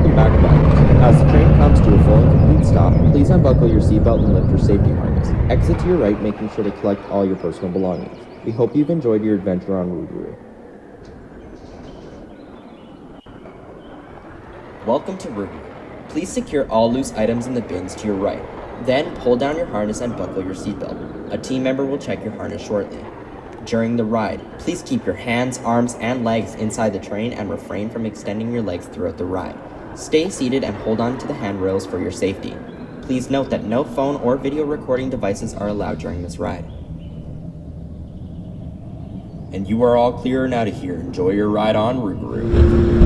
Welcome back, riders. As the train comes to a full and complete stop, please unbuckle your seatbelt and lift your safety harness. Exit to your right, making sure to collect all your personal belongings. We hope you've enjoyed your adventure on Rougarou. Welcome to Rougarou. Please secure all loose items in the bins to your right. Then pull down your harness and buckle your seatbelt. A team member will check your harness shortly. During the ride, please keep your hands, arms, and legs inside the train and refrain from extending your legs throughout the ride. Stay seated and hold on to the handrails for your safety. Please note that no phone or video recording devices are allowed during this ride. And you are all clear and out of here. Enjoy your ride on Rougarou.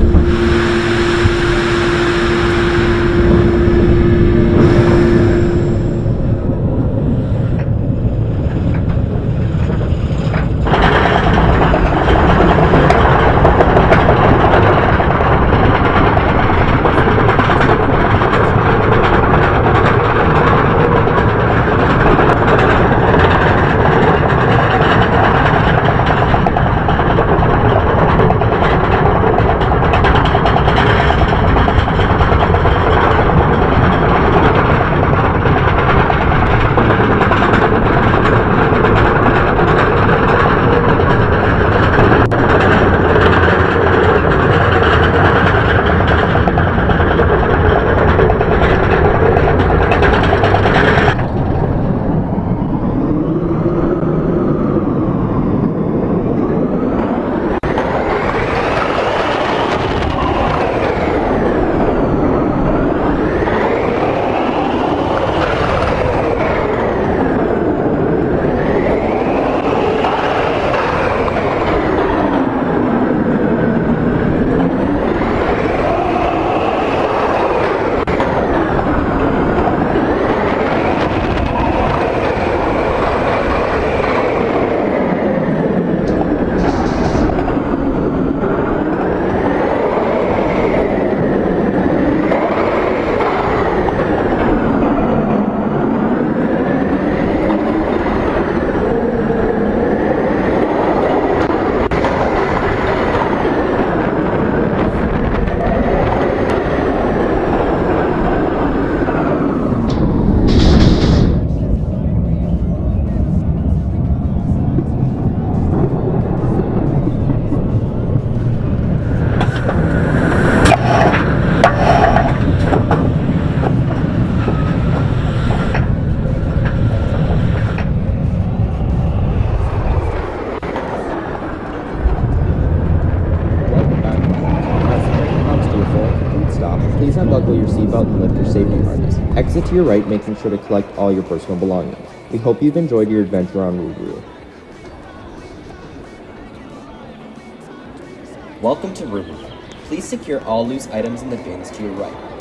Please unbuckle your seatbelt and lift your safety harness. Exit to your right, making sure to collect all your personal belongings. We hope you've enjoyed your adventure on Rougarou. Welcome to Rougarou. Please secure all loose items in the bins to your right.